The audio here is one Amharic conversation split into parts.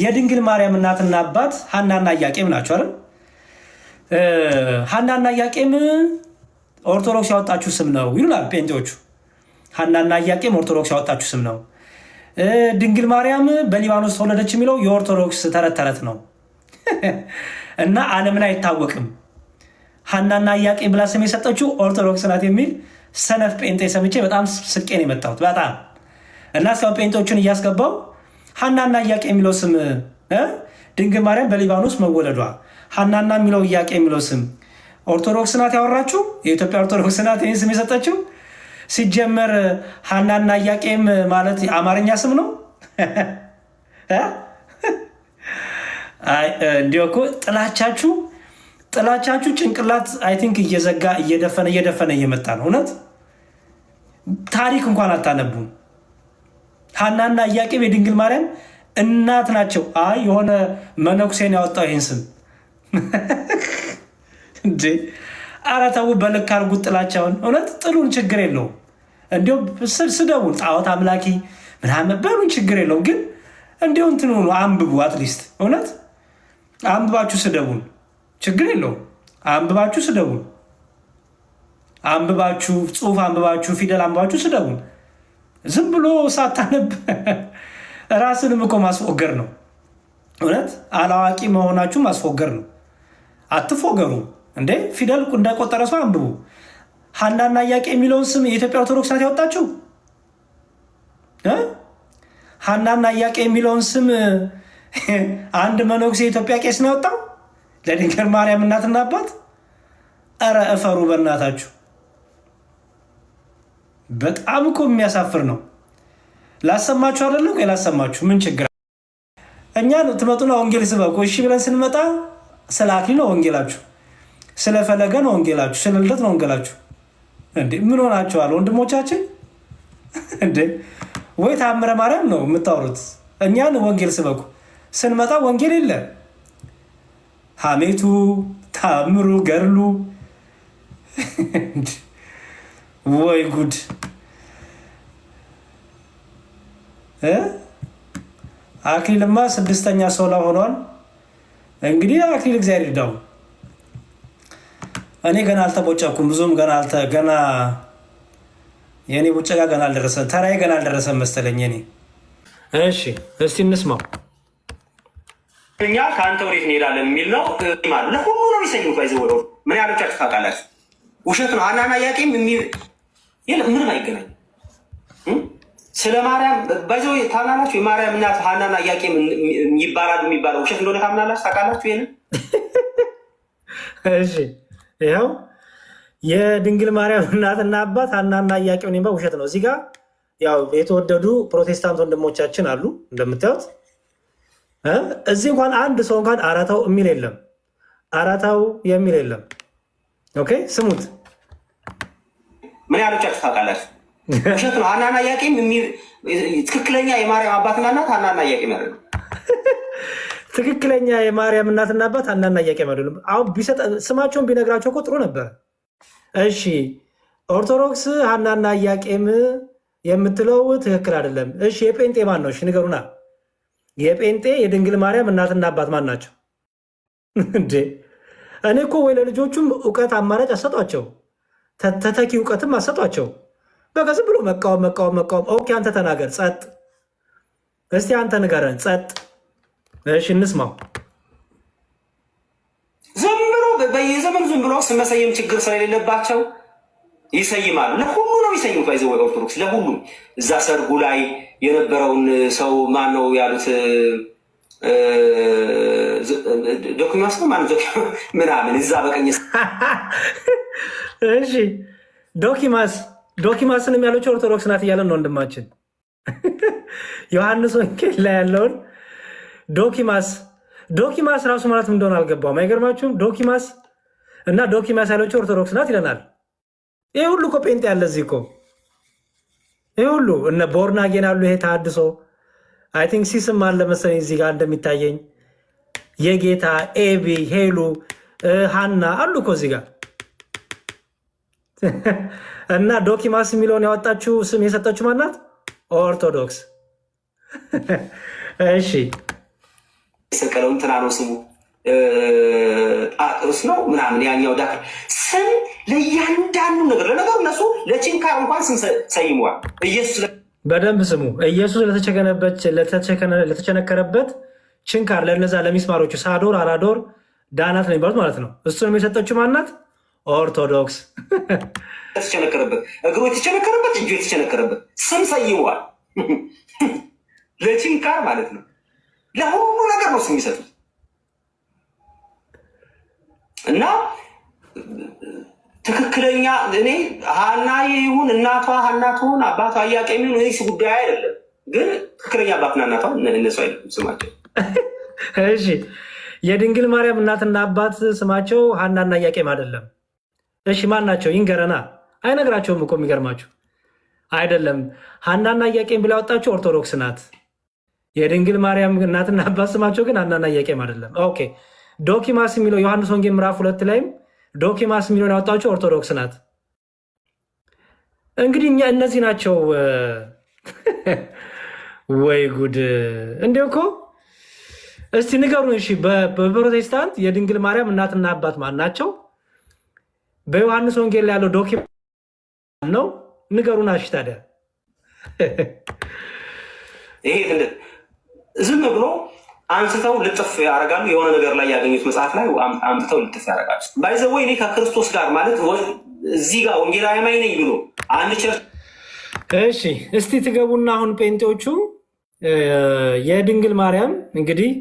የድንግል ማርያም እናትና አባት ሐናና ኢያቄም ናቸው አይደል? ሐናና ኢያቄም ኦርቶዶክስ ያወጣችሁ ስም ነው ይሉናል ጴንጤዎቹ። ሐናና ኢያቄም ኦርቶዶክስ ያወጣችሁ ስም ነው። ድንግል ማርያም በሊባኖስ ተወለደች የሚለው የኦርቶዶክስ ተረት ተረት ነው እና ዓለም ላይ አይታወቅም። ሐናና ኢያቄም ብላ ስም የሰጠችው ኦርቶዶክስ ናት የሚል ሰነፍ ጴንጤ ሰምቼ በጣም ስቄን የመጣሁት በጣም እና እስካሁን ጴንጤዎቹን እያስገባው ሐናና ኢያቄም የሚለው ስም ድንግል ማርያም በሊባኖስ መወለዷ ሐናና የሚለው ኢያቄም የሚለው ስም ኦርቶዶክስ ናት ያወራችሁ። የኢትዮጵያ ኦርቶዶክስ ናት ይህን ስም የሰጠችው። ሲጀመር ሐናና ኢያቄም ማለት አማርኛ ስም ነው። እንዲሁ እኮ ጥላቻችሁ ጭንቅላት አይ ቲንክ እየዘጋ እየደፈነ እየመጣ ነው። እውነት ታሪክ እንኳን አታነቡም። ሐናና ኢያቄም የድንግል ማርያም እናት ናቸው። አይ የሆነ መነኩሴን ያወጣው ይህን ስም እንዴ! ኧረ ተው በልክ አድርጉት ጥላቻውን። እውነት ጥሉን፣ ችግር የለውም። እንዲሁም ስደቡን፣ ጣዖት አምላኪ ምናምን በሉን፣ ችግር የለውም። ግን እንዲሁ እንትን ሆኑ አንብቡ። አትሊስት እውነት አንብባችሁ ስደቡን፣ ችግር የለውም። አንብባችሁ ስደቡን። አንብባችሁ ጽሑፍ አንብባችሁ ፊደል አንብባችሁ ስደቡን። ዝም ብሎ ሳታነብ ራስንም እኮ ማስፎገር ነው። እውነት አላዋቂ መሆናችሁ ማስፎገር ነው። አትፎገሩ እንዴ! ፊደል እንዳቆጠረ ሰው አንብቡ። ሐናና ኢያቄም የሚለውን ስም የኢትዮጵያ ኦርቶዶክስ ናት ያወጣችው። ሐናና ኢያቄም የሚለውን ስም አንድ መነኩሴ የኢትዮጵያ ቄስ ነው ያወጣው ለድንግል ማርያም እናትና አባት። ኧረ እፈሩ በእናታችሁ። በጣም እኮ የሚያሳፍር ነው። ላሰማችሁ አይደለ? ላሰማችሁ ምን ችግር? እኛ ትመጡና ወንጌል ስበኩ እሺ ብለን ስንመጣ ስለ አክሊል ነው ወንጌላችሁ፣ ስለ ፈለገ ነው ወንጌላችሁ፣ ስለ ልደት ነው ወንጌላችሁ። እንዴ ምን ሆናችኋል ወንድሞቻችን? እንዴ ወይ ታምረ ማርያም ነው የምታወሩት? እኛን ወንጌል ስበኩ ስንመጣ ወንጌል የለ። ሐሜቱ፣ ታምሩ፣ ገድሉ ወይ ጉድ! አክሊልማ 6ኛ ሶላ ሆኗል። እንግዲህ አክሊል እግዚአብሔር ይርዳው። እኔ ገና አልተቦጨኩም ብዙም ገና የኔ ቡጨጋ ገና አልደረሰም። ተራዬ ገና አልደረሰም መሰለኝ እኔ። እሺ እስቲ እንስማው። እኛ ከአንተ ወዴት እንሄዳለን የሚል ነው ማለት ለሁሉ ነው የሚሰኙ ይዘ ወደ ምን ያሎቻችሁ ታውቃላችሁ? ውሸት ነው። ሐናና ኢያቄም ምንም አይገናኝ። ስለ ማርያም ባይዘው ታምናላችሁ? የማርያም እናት ሐናና ኢያቄም ይባላሉ የሚባለው ውሸት እንደሆነ ታምናላችሁ? ታውቃላችሁ ይሄን? እሺ ይኸው የድንግል ማርያም እናትና አባት ሐናና ኢያቄም የሚባለው ውሸት ነው። እዚህ ጋር ያው የተወደዱ ፕሮቴስታንት ወንድሞቻችን አሉ እንደምታዩት። እዚህ እንኳን አንድ ሰው እንኳን አራታው የሚል የለም። አራታው የሚል የለም። ኦኬ ስሙት። ምን ያሎቻችሁ ታውቃላችሁ? ውሸት ነው። ሐናና ኢያቄም ትክክለኛ የማርያም አባትና እናት ሐናና ኢያቄም አይደሉም። ትክክለኛ የማርያም እናትና አባት ሐናና ኢያቄም አይደሉም። አሁን ስማቸውን ቢነግራቸው እኮ ጥሩ ነበር። እሺ ኦርቶዶክስ ሐናና ኢያቄም የምትለው ትክክል አይደለም። እሺ የጴንጤ ማን ነው? እሺ ንገሩና። የጴንጤ የድንግል ማርያም እናትና አባት ማን ናቸው እንዴ? እኔ እኮ ወይ ለልጆቹም እውቀት አማራጭ አሰጧቸው፣ ተተኪ እውቀትም አሰጧቸው። በቃ ዝም ብሎ መቃወም። ኦኬ አንተ ተናገር፣ ጸጥ። እስቲ አንተ ንገረን፣ ጸጥ። እሺ እንስማው። ዝም ብሎ በየዘመኑ ዝም ብሎ ስመሰየም ችግር ስለሌለባቸው ይሰይማሉ። ለሁሉ ነው ይሰይሙት። ይዘ ኦርቶዶክስ ለሁሉም እዛ ሰርጉ ላይ የነበረውን ሰው ማን ነው ያሉት? ዶኪማስ ነው ማን ምናምን እዛ በቀኝ እሺ ዶኪማስንም ያለችው ኦርቶዶክስ ናት እያለን ነው ወንድማችን። ዮሐንስ ወንጌል ላይ ያለውን ዶኪማስ ራሱ ማለት እንደሆነ አልገባውም። አይገርማችሁም? ዶኪማስ ያለችው ኦርቶዶክስ ናት ይለናል። ይህ ሁሉ እኮ ጴንጤ ያለ እዚህ እኮ ይህ ሁሉ እነ ቦርናጌን አሉ። ይሄ ተሐድሶ አይ ቲንክ ሲስም አለ መሰለኝ እዚህ ጋር እንደሚታየኝ የጌታ ኤቢ ሄሉ ሃና አሉ እኮ እዚህ ጋር እና ዶኪማስ የሚለውን ያወጣችው ስም የሰጠችው ማናት? ኦርቶዶክስ። እሺ የሰቀለው እንትና ነው ስሙ ጳጥሮስ ነው ምናምን ያኛው ዳክ ስም ለእያንዳንዱ ነገር ለነገሩ እነሱ ለችንካር እንኳን ስም ሰይመዋል። ኢየሱስ በደንብ ስሙ። ኢየሱስ ለተቸነከረበት ችንካር ለነዛ ለሚስማሮቹ ሳዶር፣ አራዶር፣ ዳናት ነው የሚባሉት ማለት ነው። እሱንም የሰጠችው ማናት? ኦርቶዶክስ። የተቸነከረበት እግሩ የተቸነከረበት እጁ የተቸነከረበት ስም ሰይመዋል። ለችንካር ማለት ነው። ለሁሉ ነገር ነው ስም የሚሰጡት እና ትክክለኛ እኔ ሀና ይሁን እናቷ ሀና ትሁን አባቷ ኢያቄም ይሁን እኔ ጉዳይ አይደለም፣ ግን ትክክለኛ አባትና እናቷ እነሱ አይደለም ስማቸው። እሺ የድንግል ማርያም እናትና አባት ስማቸው ሀናና ኢያቄም አይደለም። እሺ ማን ናቸው? ይንገረና። አይነግራቸውም እኮ የሚገርማችሁ አይደለም። ሀናና ኢያቄም ብላ ያወጣቸው ኦርቶዶክስ ናት። የድንግል ማርያም እናትና አባት ስማቸው ግን ሀናና ኢያቄም አይደለም። ኦኬ ዶኪማስ የሚለው ዮሐንስ ወንጌል ምዕራፍ 2 ላይም ዶኪማስ የሚለውን ያወጣቸው ኦርቶዶክስ ናት። እንግዲህ እኛ እነዚህ ናቸው። ወይ ጉድ! እንዲሁ እኮ እስቲ ንገሩን። እሺ በፕሮቴስታንት የድንግል ማርያም እናትና አባት ማን ናቸው? በዮሐንስ ወንጌል ላይ ያለው ዶኪማስ ነው። ንገሩን። እሺ ታዲያ ይሄ ዝም ብሎ አንስተው ልጥፍ ያደርጋሉ። የሆነ ነገር ላይ ያገኙት መጽሐፍ ላይ አምጥተው ልጥፍ ያደርጋሉ። ባይዘወይ እኔ ከክርስቶስ ጋር ማለት እዚህ ጋር ወንጌላዊ አማኝ ነኝ ብሎ አንድ ቸርች። እሺ እስቲ ትገቡና አሁን ጴንጤዎቹ የድንግል ማርያም እንግዲህ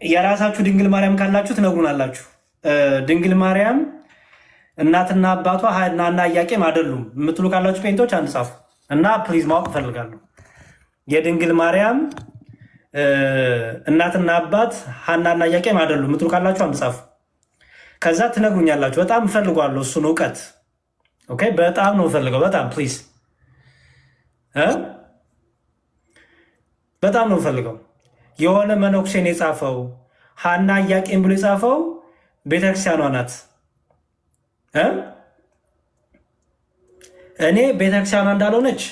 የራሳችሁ ድንግል ማርያም ካላችሁ ትነግሩናላችሁ። ድንግል ማርያም እናትና አባቷ ሀናና ኢያቄም አይደሉም የምትሉ ካላችሁ ጴንጤዎች አንድ ጻፉ እና ፕሊዝ ማወቅ እፈልጋለሁ። የድንግል ማርያም እናትና አባት ሀናና ኢያቄም አይደሉም የምትሉ ካላችሁ አንድ ጻፉ። ከዛ ትነግሩኛላችሁ። በጣም እፈልጓለሁ እሱን እውቀት። ኦኬ በጣም ነው እፈልገው። በጣም ፕሊዝ በጣም ነው እፈልገው። የሆነ መነኩሴን የጻፈው ሀና ኢያቄም ብሎ የጻፈው ቤተክርስቲያኗ ናት። እኔ ቤተክርስቲያኗ እንዳልሆነች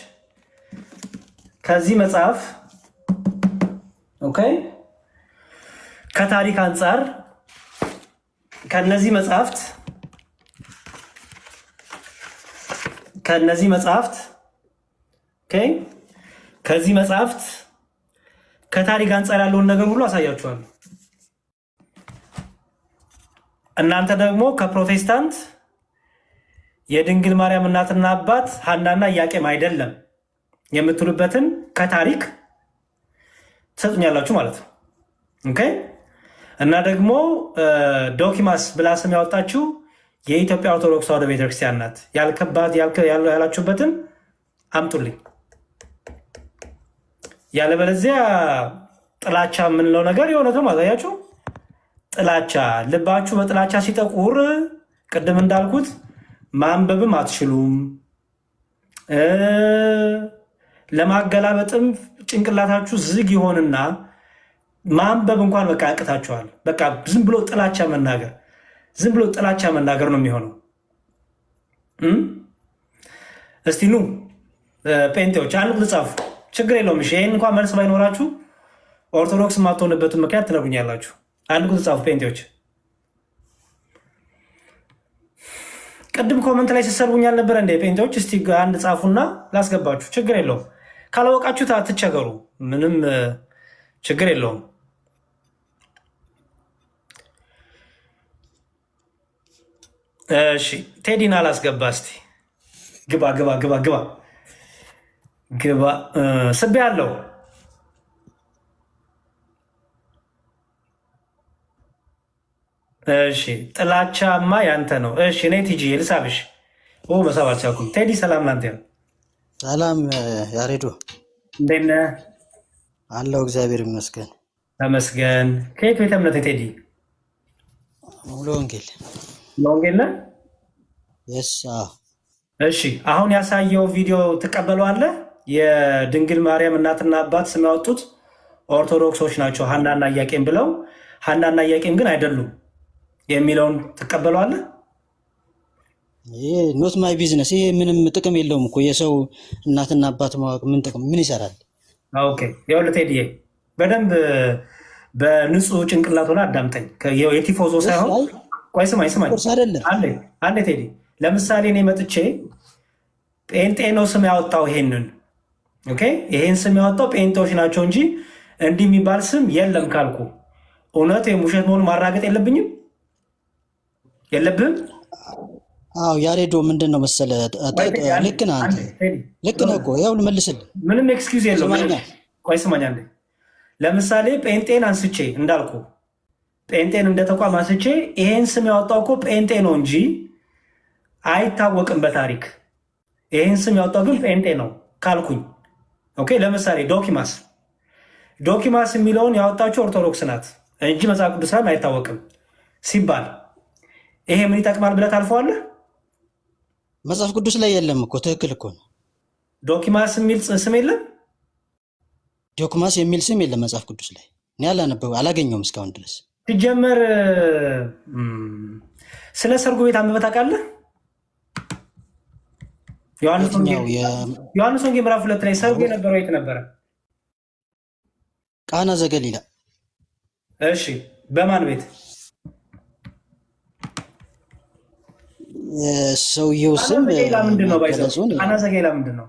ከዚህ መጽሐፍ ኦኬ ከታሪክ አንጻር ከነዚህ መጽሐፍት ኦኬ ከዚህ መጽሐፍት ከታሪክ አንጻር ያለውን ነገር ሁሉ አሳያችኋለሁ። እናንተ ደግሞ ከፕሮቴስታንት የድንግል ማርያም እናትና አባት ሀናና ኢያቄም አይደለም የምትሉበትን ከታሪክ ትሰጡኛላችሁ ማለት ነው። ኦኬ እና ደግሞ ዶኪማስ ብላ ስም ያወጣችሁ የኢትዮጵያ ኦርቶዶክስ ተዋሕዶ ቤተክርስቲያን ናት። ያላችሁበትን አምጡልኝ። ያለበለዚያ ጥላቻ የምንለው ነገር የሆነቱ ማሳያችሁ። ጥላቻ ልባችሁ በጥላቻ ሲጠቁር ቅድም እንዳልኩት ማንበብም አትችሉም። ለማገላበጥም ጭንቅላታችሁ ዝግ ይሆንና ማንበብ እንኳን በቃ ያቅታችኋል። በቃ ዝም ብሎ ጥላቻ መናገር ነው የሚሆነው። እስቲ ኑ ጴንጤዎች አንድ ልጻፉ፣ ችግር የለውም። እሺ ይህን እንኳን መልስ ባይኖራችሁ ኦርቶዶክስ የማትሆንበትን ምክንያት ትነግሩኛላችሁ። አንድ ቁጥር ጻፉ ጴንጤዎች። ቅድም ኮመንት ላይ ሲሰርቡኝ አልነበረ እንደ ጴንጤዎች? እስቲ አንድ ጻፉና ላስገባችሁ፣ ችግር የለውም። ካላወቃችሁት አትቸገሩ፣ ምንም ችግር የለውም። እሺ ቴዲና ላስገባ። እስቲ ግባ ስቤ አለው። እሺ ጥላቻማ ያንተ ነው። እሺ እኔ ቲጂ ልሳብሽ። መሳብ አልቻልኩም። ቴዲ ሰላም ላንተ ነው። ሰላም ያሬዶ፣ እንዴት ነህ? አለው እግዚአብሔር ይመስገን። ተመስገን። ከየት ቤተ እምነት ቴዲ? ሙሉ ወንጌል። ወንጌል ነህ? እሺ አሁን ያሳየው ቪዲዮ ትቀበለዋለህ? የድንግል ማርያም እናትና አባት ስም ያወጡት ኦርቶዶክሶች ናቸው ሀናና ኢያቄም ብለው፣ ሀናና ኢያቄም ግን አይደሉም የሚለውን ትቀበለዋለህ? ይሄ ኖት ማይ ቢዝነስ። ይሄ ምንም ጥቅም የለውም እኮ የሰው እናትና አባት ማወቅ ምን ጥቅም ምን ይሰራል? ኦኬ ይኸውልህ ቴዲዬ በደንብ በንጹህ ጭንቅላት ሆነ አዳምጠኝ። የቲፎዞ ሳይሆን ቆይ ስማኝ አንዴ ቴዲ። ለምሳሌ እኔ መጥቼ ጴንጤ ነው ስም ያወጣው ይሄንን ኦኬ፣ ይሄን ስም ያወጣው ጴንጤዎች ናቸው እንጂ እንዲህ የሚባል ስም የለም ካልኩ እውነት ወይም ውሸት መሆኑን ማራገጥ የለብኝም? የለብህም? አዎ ያሬዶ ምንድን ነው መሰለህ፣ ልክ ነህ አንተ፣ ልክ ነህ እኮ ያው ልመልስልህ፣ ምንም ኤክስኪውዝ የለውም። ቆይ ስማኝ አንዴ። ለምሳሌ ጴንጤን አንስቼ እንዳልኩ ጴንጤን እንደ ተቋም አንስቼ ይሄን ስም ያወጣው እኮ ጴንጤ ነው እንጂ አይታወቅም በታሪክ ይሄን ስም ያወጣው ግን ጴንጤ ነው ካልኩኝ ኦኬ። ለምሳሌ ዶኪማስ የሚለውን ያወጣችው ኦርቶዶክስ ናት እንጂ መጽሐፍ ቅዱስ ላይ አይታወቅም ሲባል ይሄ ምን ይጠቅማል ብለህ ታልፈዋለህ? መጽሐፍ ቅዱስ ላይ የለም እኮ። ትክክል እኮ ነው። ዶኪማስ የሚል ስም የለም። ዶኪማስ የሚል ስም የለም መጽሐፍ ቅዱስ ላይ። እኔ አላገኘውም እስካሁን ድረስ። ሲጀመር ስለ ሰርጉ ቤት አንብበህ ታውቃለህ? ዮሐንስ ወንጌል ምዕራፍ 2 ላይ ሰርጉ የነበረው የት ነበረ? ቃና ዘገሊላ። እሺ፣ በማን ቤት? ሰውየው ስም ምንድን ነው? ቃና ዘገሊላ ምንድን ነው?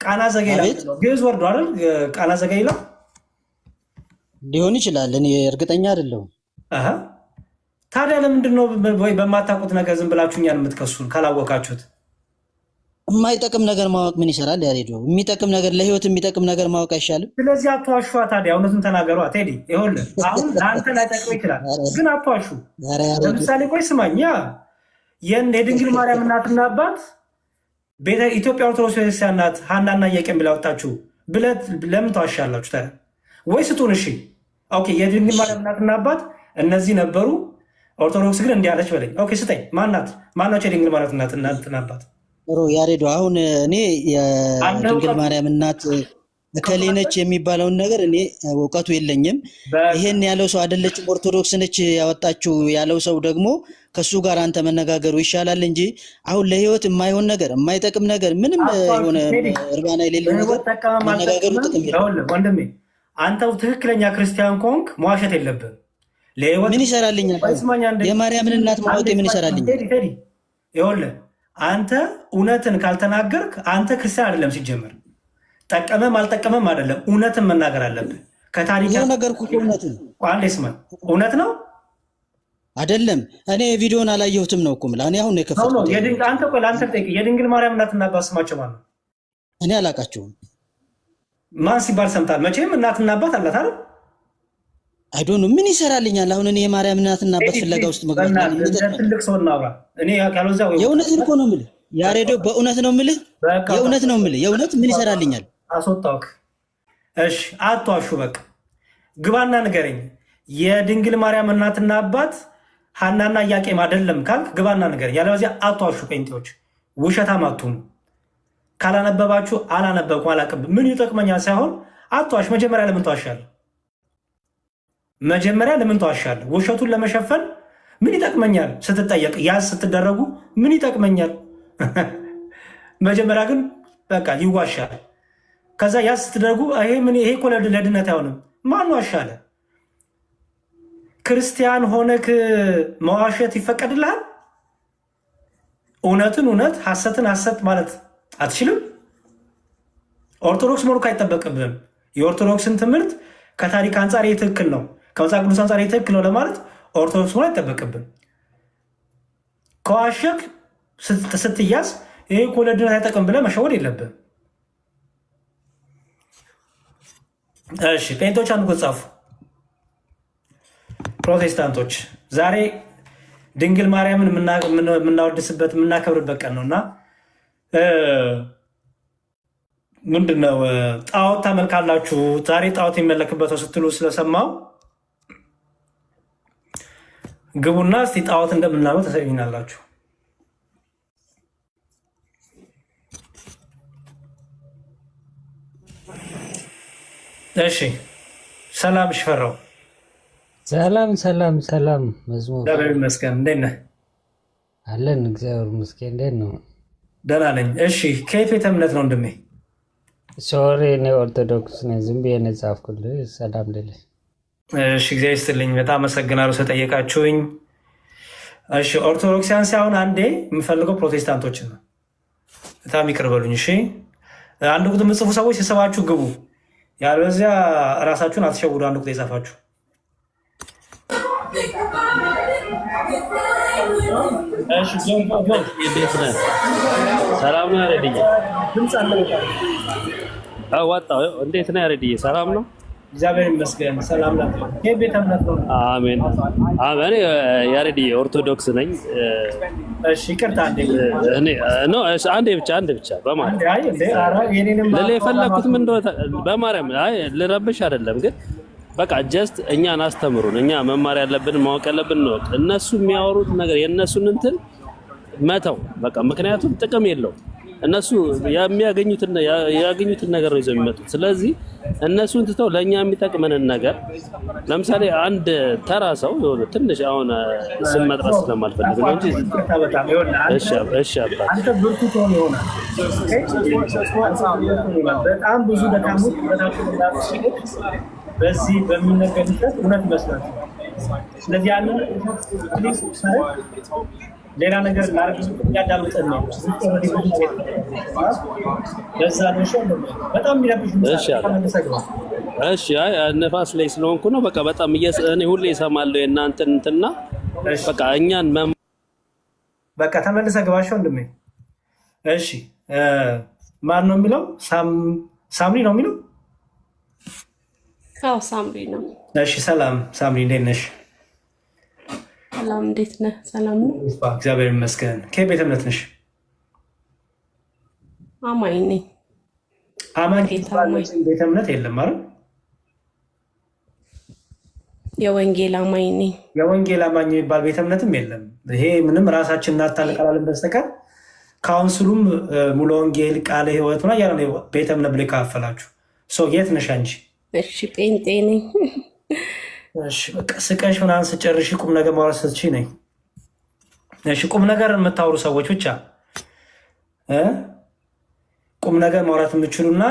ቃና ዘገሊላ ግዕዝ ወርዶ አይደል? ቃና ዘገሊላ ሊሆን ይችላል። እኔ እርግጠኛ አይደለሁም። ታዲያ ለምንድን ነው ወይ በማታውቁት ነገር ዝም ብላችሁ እኛን የምትከሱን? ካላወቃችሁት የማይጠቅም ነገር ማወቅ ምን ይሰራል? ያሬዶ የሚጠቅም ነገር ለህይወት የሚጠቅም ነገር ማወቅ አይሻልም? ስለዚህ አትዋሿ። ታዲያ እውነቱን ተናገሯ። ቴዲ ይኸውልህ፣ አሁን ለአንተ ላይጠቅም ይችላል፣ ግን አትዋሹ። ለምሳሌ ቆይ ስማኝ፣ የድንግል ማርያም እናትና አባት ኢትዮጵያ ኦርቶዶክስ ቤተክርስቲያን ናት ሀናና ኢያቄም ብላ ወጣችሁ ብለት ለምን ተዋሻላችሁ ታዲያ? ወይ ስጡን። እሺ ኦኬ፣ የድንግል ማርያም እናትና አባት እነዚህ ነበሩ፣ ኦርቶዶክስ ግን እንዲህ አለች በለኝ። ኦኬ ስጠኝ። ማናቸው የድንግል ማርያም እናትና አባት? ያሬዶ አሁን እኔ የድንግል ማርያም እናት እከሌ ነች የሚባለውን ነገር እኔ እውቀቱ የለኝም። ይሄን ያለው ሰው አይደለችም ኦርቶዶክስ ነች ያወጣችው ያለው ሰው ደግሞ ከሱ ጋር አንተ መነጋገሩ ይሻላል እንጂ አሁን ለህይወት የማይሆን ነገር የማይጠቅም ነገር ምንም የሆነ እርባና የሌለው ነገር መነጋገሩ ጥቅም የለውም። ወንድሜ አንተው ትክክለኛ ክርስቲያን ከሆንክ መዋሸት የለብህም። ምን ይሰራልኛል? የማርያምን እናት ማወቅ ምን ይሰራልኛል? ይኸውልህ አንተ እውነትን ካልተናገርክ አንተ ክርስቲያን አይደለም ሲጀመር። ጠቀመም አልጠቀመም አይደለም፣ እውነትን መናገር አለብህ። ከታሪክ ነገር እውነትን አንዴ ስማኝ፣ እውነት ነው አይደለም? እኔ ቪዲዮን አላየሁትም ነው እኮ የምልህ። እኔ አሁን ነው የከፈትኩት። አንተ ቆይ ለአንተ ጠይቅ። የድንግል ማርያም እናትና አባት ስማቸው ማን ነው? እኔ አላውቃቸውም። ማን ሲባል ሰምታል? መቼም እናትና አባት አላት አይደል? አይዶን ምን ይሰራልኛል አሁን? እኔ የማርያም እናትና አባት ፍለጋ ውስጥ መግባት ትልቅ ሰው እናውራ። እኔ ያካሎዛ የእውነትን እኮ ነው የምልህ ያሬዶ፣ በእውነት ነው የምልህ፣ የእውነት ነው የምልህ። የእውነት ምን ይሰራልኛል? አስወጣውክ። እሺ አትዋሹ። በቃ ግባና ንገረኝ። የድንግል ማርያም እናትና አባት ሀናና ኢያቄም አይደለም ካልክ ግባና ንገረኝ። ያለበዚያ አትዋሹ። ጴንጤዎች ውሸታም አትሁኑ። ካላነበባችሁ አላነበብኩም አላቅም ምን ይጠቅመኛል ሳይሆን አትዋሽ። መጀመሪያ ለምን ተዋሻለህ? ውሸቱን ለመሸፈን ምን ይጠቅመኛል ስትጠየቅ፣ ያዝ ስትደረጉ ምን ይጠቅመኛል? መጀመሪያ ግን በቃ ይዋሻል። ከዛ ያዝ ስትደረጉ ይሄ እኮ ለድነት አይሆንም። ማን ዋሻለ? ክርስቲያን ሆነክ መዋሸት ይፈቀድልሃል? እውነትን እውነት ሐሰትን ሐሰት ማለት አትችልም? ኦርቶዶክስ መሆኑ አይጠበቅብህም። የኦርቶዶክስን ትምህርት ከታሪክ አንጻር ይህ ትክክል ነው፣ ከመጽሐፍ ቅዱስ አንጻር ይህ ትክክል ነው ለማለት ኦርቶዶክስ መሆኑ አይጠበቅብህም። ከዋሸክ ስትያዝ ይሄ እኮ ለድነት አይጠቅም ብለህ መሸወድ የለብህም። እሺ ጴንቶች አንድ ጻፉ። ፕሮቴስታንቶች ዛሬ ድንግል ማርያምን የምናወድስበት የምናከብርበት ቀን ነው እና ምንድነው ጣዖት ታመልካላችሁ ዛሬ ጣዖት የሚመለክበት ስትሉ ስለሰማው ግቡና እስቲ ጣዖት እንደምናለው ተሰሚናላችሁ። እሺ ሰላም ሽፈራው። ሰላም መዝሙር እግዚአብሔር ይመስገን። እንዴት ነህ? አለን እግዚአብሔር ይመስገን። እንዴት ነው? ደህና ነኝ። እሺ ከየት ቤተ እምነት ነው ወንድሜ? ሶሪ እኔ ኦርቶዶክስ ነኝ። ዝም ብዬ ነው የጻፍኩልህ። ሰላም ልልህ። እሺ እግዚአብሔር ይስጥልኝ። በጣም አመሰግናለሁ ስለጠየቃችሁኝ። እሺ ኦርቶዶክሲያን ሳይሆን አንዴ የምፈልገው ፕሮቴስታንቶችን ነው። በጣም ይቅር በሉኝ። እሺ አንድ ቁጥር የምጽፉ ሰዎች ስብሰባችሁ ግቡ፣ ያለበዚያ እራሳችሁን አትሸውዱ። አንድ ቁጥር የጻፋችሁ ሰላም ነው ያሬድዬ? ወጣሁ። እንዴት ነው ያሬድዬ? ሰላም ነው? እግዚአብሔር ይመስገን። ሰላም ነው። ይሄ ቤተ እምነት ነው። አሜን አሜን። ያሬድዬ ኦርቶዶክስ ነኝ። እሺ ይቅርታ፣ አንዴ ብቻ በማርያም ልልህ የፈለኩት ምን እንደሆነ በማርያም ልረብሽ አይደለም፣ ግን በቃ ጀስት እኛን አስተምሩን። እኛ መማር ያለብን ማወቅ ያለብን ነው። እነሱ የሚያወሩት ነገር የእነሱን እንትን መተው በቃ፣ ምክንያቱም ጥቅም የለውም። እነሱ ያገኙትን ነገር ነው ይዘው የሚመጡት። ስለዚህ እነሱን ትተው ለእኛ የሚጠቅመንን ነገር፣ ለምሳሌ አንድ ተራ ሰው ትንሽ አሁን ስም መጥራት ስለማልፈልግ ነው እንጂ እሺ አባት አንተ ብርቱ ትሆን ይሆናል። በጣም ብዙ ደካሞች በዚህ በሚነገርበት እውነት ይመስላል። ስለዚህ ያንን ሌላ ነገር ያዳምጠን ነው። በዛ ነው በጣም የሚረብሽ እሺ ነፋስ ላይ ስለሆንኩ ነው። በቃ በጣም እኔ ሁሌ እሰማለሁ የእናንተን እንትና በቃ እኛን በቃ ተመልሰህ ግባሽ ወንድሜ። እሺ ማን ነው የሚለው? ሳምሪ ነው የሚለው? አዎ ሳምሪ ነው። እሺ ሰላም ሳምሪ፣ እንዴት ነሽ? ሰላም፣ እንዴት ነህ? ሰላም ነው፣ እግዚአብሔር ይመስገን። ከቤተ እምነት ነሽ? አማኝ ነኝ። አማኝ ቤተ እምነት የለም አይደል? የወንጌል አማኝ ነኝ። የወንጌል አማኝ የሚባል ቤተ እምነትም የለም። ይሄ ምንም ራሳችን እናታለቃለን በስተቀር ካውንስሉም ሙሉ ወንጌል ቃለ ሕይወት ሆና ያለ ቤተ እምነት ብለ ካፈላችሁ ሰው የት ነሽ አንቺ? እሺ ጴንጤ ነኝ። እሺ በቃ ስቀሽ ምናምን ስጨርሽ ቁም ነገር ማውራት ስትች ነኝ። እሺ ቁም ነገር የምታወሩ ሰዎች ብቻ ቁም ነገር ማውራት የምችሉና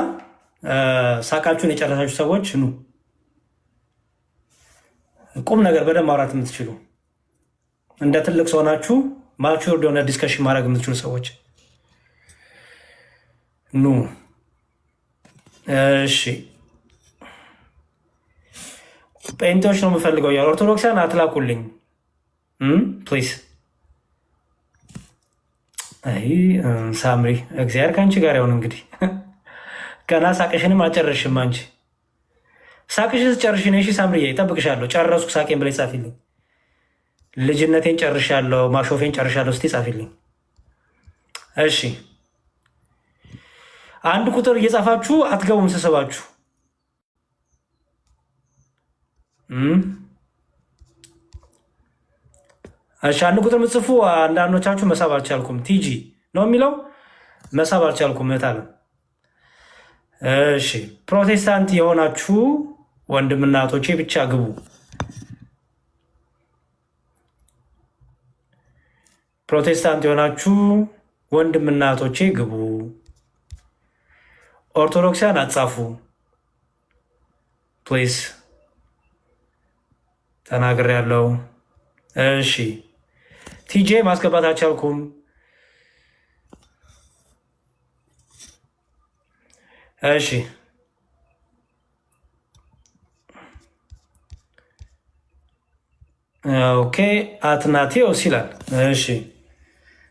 ሳቃችሁን የጨረሳችሁ ሰዎች ኑ። ቁም ነገር በደንብ ማውራት የምትችሉ እንደ ትልቅ ሰው ናችሁ፣ ማቹርድ የሆነ ዲስከሽን ማድረግ የምትችሉ ሰዎች ኑ። እሺ ጴንጤዎች ነው የምፈልገው። ያው ኦርቶዶክሳን አትላኩልኝ ፕሊዝ። አይ ሳምሪ እግዚአብሔር ከአንቺ ጋር ይሁን። እንግዲህ ገና ሳቅሽንም አልጨረስሽም አንቺ። ሳቅሽ ጨርሽ ነሽ ሳምሪ፣ እጠብቅሻለሁ። ጨረስኩ ሳቄን ብለሽ ጻፊልኝ። ልጅነቴን ጨርሻለሁ፣ ማሾፌን ጨርሻለሁ። እስቲ ጻፊልኝ። እሺ አንድ ቁጥር እየጻፋችሁ አትገቡም ስስባችሁ። እሺ አንድ ቁጥር ምጽፉ አንዳንዶቻችሁ መሳብ አልቻልኩም። ቲጂ ነው የሚለው መሳብ አልቻልኩም እታለ። እሺ ፕሮቴስታንት የሆናችሁ ወንድምና እህቶቼ ብቻ ግቡ። ፕሮቴስታንት የሆናችሁ ወንድምና እህቶቼ ግቡ። ኦርቶዶክሳን አጻፉ ፕሊዝ። ተናግር ያለው እሺ ቲጄ ማስገባት አልቻልኩም። እሺ ኦኬ አትናቴዎስ ይላል። እሺ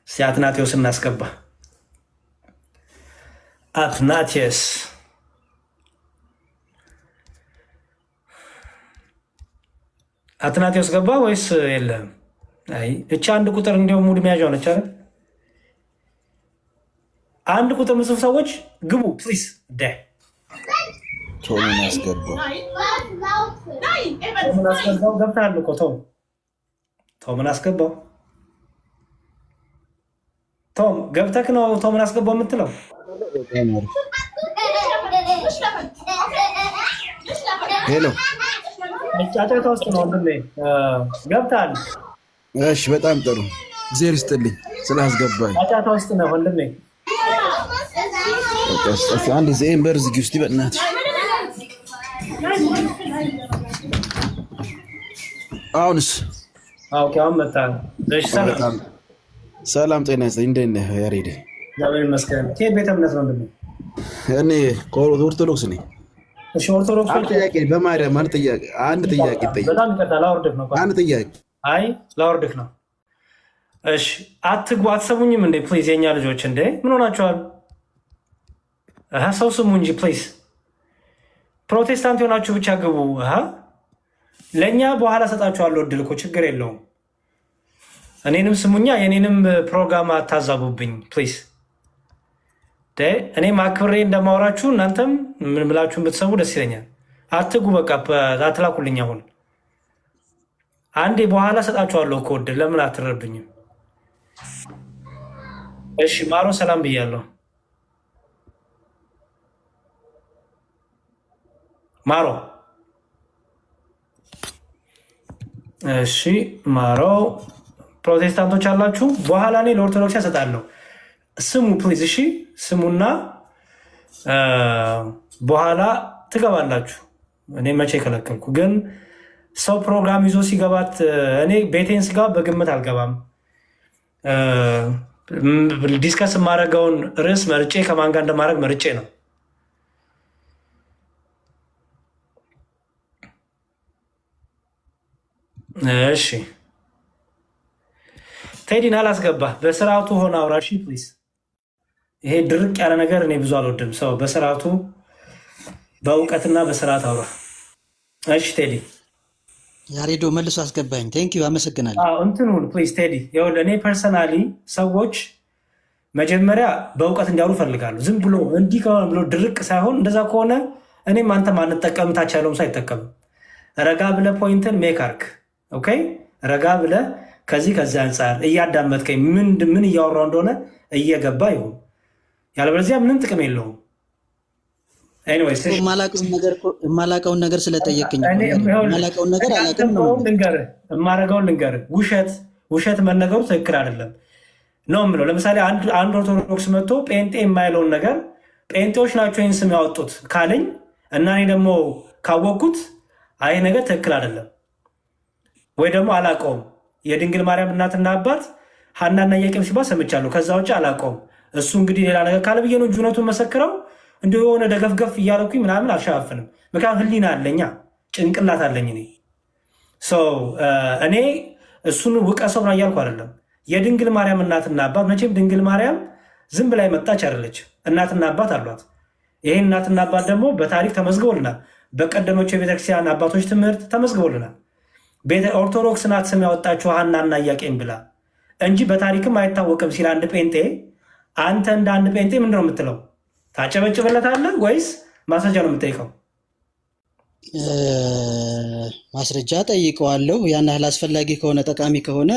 እስኪ አትናቴዎስ እናስገባ። አትናቴዎስ አትናቴዎስ ገባ ወይስ የለም? አይ እቺ አንድ ቁጥር እንዲያው ሙድ መያዣ ነች አይደል? አንድ ቁጥር ምጽፍ ሰዎች ግቡ ፕሊዝ። ቶምን አስገባው ገብተሃል እኮ ቶምን አስገባው። ቶም ገብተክ ነው ቶምን አስገባው የምትለው? ሄሎ ጫጫታ ውስጥ ነው ወንድሜ። ገብተሃል? እሺ በጣም ጥሩ። እግዚአብሔር ይስጥልኝ ስላስገባኝ። ጫጫታ ውስጥ ነው ወንድሜ። አንድ ዜን በርዝጊ ውስጥ ይበናት አሁንስ ኦኬ አሁን መጣ። እሺ ሰላም ጤና ይስጥልኝ። እንዴት ነህ ያሬድ? እግዚአብሔር ይመስገን። ከየት ቤተ እምነት ነው እንደምን? እኔ ኦርቶዶክስ ነኝ። እሺ ኦርቶዶክስ ጥያቄ በማርያም አንድ ጥያቄ ጠይቅ። በጣም ይቀርታ ላወርድህ ነው። አንድ ጥያቄ አይ ላወርድህ ነው። እሺ አትግቡ። አትሰሙኝም እንዴ ፕሊዝ? የኛ ልጆች እንዴ ምን ሆናችኋል? ሰው ስሙ እንጂ ፕሊዝ። ፕሮቴስታንት የሆናችሁ ብቻ ግቡ። ለእኛ በኋላ ሰጣችኋለሁ እድል እኮ ችግር የለውም። እኔንም ስሙኛ፣ የኔንም ፕሮግራም አታዛቡብኝ ፕሊዝ። እኔም አክብሬ እንደማወራችሁ እናንተም ምን ብላችሁ ብትሰሙ ደስ ይለኛል። አትጉ በቃ አትላኩልኝ። አሁን አንዴ በኋላ ሰጣችኋለሁ እኮ እድል፣ ለምን አትረዱኝም? እሺ ማሮ ሰላም ብያለሁ። ማሮ እሺ ማሮ ፕሮቴስታንቶች አላችሁ። በኋላ እኔ ለኦርቶዶክስ ያሰጣለሁ። ስሙ ፕሊዝ። እሺ ስሙና በኋላ ትገባላችሁ። እኔ መቼ ከለከልኩ? ግን ሰው ፕሮግራም ይዞ ሲገባት እኔ ቤቴን ስጋ በግምት አልገባም። ዲስከስ የማደርገውን ርዕስ መርጬ ከማን ጋር እንደማድረግ መርጬ ነው። እሺ ቴዲን አላስገባ፣ በስርዓቱ ሆነ አውራሺ ፕሊዝ። ይሄ ድርቅ ያለ ነገር እኔ ብዙ አልወድም። ሰው በስርዓቱ በእውቀትና በስርዓት አውራ። እሺ ቴዲ ያሬዶ መልሶ አስገባኝ። ቴንኪዩ አመሰግናለሁ። እንትኑን ፕሊዝ ቴዲ። ይኸውልህ እኔ ፐርሰናሊ ሰዎች መጀመሪያ በእውቀት እንዲያወሩ እፈልጋለሁ። ዝም ብሎ እንዲህ ከሆነ ብሎ ድርቅ ሳይሆን፣ እንደዛ ከሆነ እኔም አንተም አንጠቀምም፣ ታች ያለውም ሰው አይጠቀምም። ረጋ ብለህ ፖይንትን ሜክ አርክ። ኦኬ ረጋ ብለህ ከዚህ አንጻር እያዳመጥከኝ ምን እያወራው እንደሆነ እየገባ ይሁን። ያለበለዚያ ምንም ጥቅም የለውም። የማላውቀውን ነገር ስለጠየቅኝ የማላውቀውን ነገር አላውቅም ነው የማደርገውን ልንገርህ። ውሸት መነገሩ ትክክል አይደለም ነው የምለው። ለምሳሌ አንድ ኦርቶዶክስ መጥቶ ጴንጤ የማይለውን ነገር ጴንጤዎች ናቸው ይህን ስም ያወጡት ካለኝ እና እኔ ደግሞ ካወቅኩት አይ ነገር ትክክል አይደለም ወይ ደግሞ አላውቀውም። የድንግል ማርያም እናትና አባት ሐናና ኢያቄም ሲባል ሰምቻለሁ። ከዛ ውጭ አላውቀውም። እሱ እንግዲህ ሌላ ነገር ካለ ብዬ ነው እንጂ እውነቱን መሰክረው እንዲ የሆነ ደገፍገፍ እያደረኩኝ ምናምን አልሸፋፍንም። ምክንያቱም ህሊና አለኛ፣ ጭንቅላት አለኝ። እኔ እሱን ውቀሰው ነው እያልኩ አይደለም። የድንግል ማርያም እናትና አባት መቼም ድንግል ማርያም ዝም ብላ የመጣች አይደለች። እናትና አባት አሏት። ይሄን እናትና አባት ደግሞ በታሪክ ተመዝግቦልናል። በቀደሞቹ የቤተክርስቲያን አባቶች ትምህርት ተመዝግቦልናል። ኦርቶዶክስ ናት ስም ያወጣችሁ ሐናና ኢያቄም ብላ እንጂ በታሪክም አይታወቅም ሲል አንድ ጴንጤ፣ አንተ እንደ አንድ ጴንጤ ምንድን ነው የምትለው? ታጨበጭበለታለህ ወይስ ማስረጃ ነው የምጠይቀው? ማስረጃ ጠይቀዋለሁ። ያን ያህል አስፈላጊ ከሆነ ጠቃሚ ከሆነ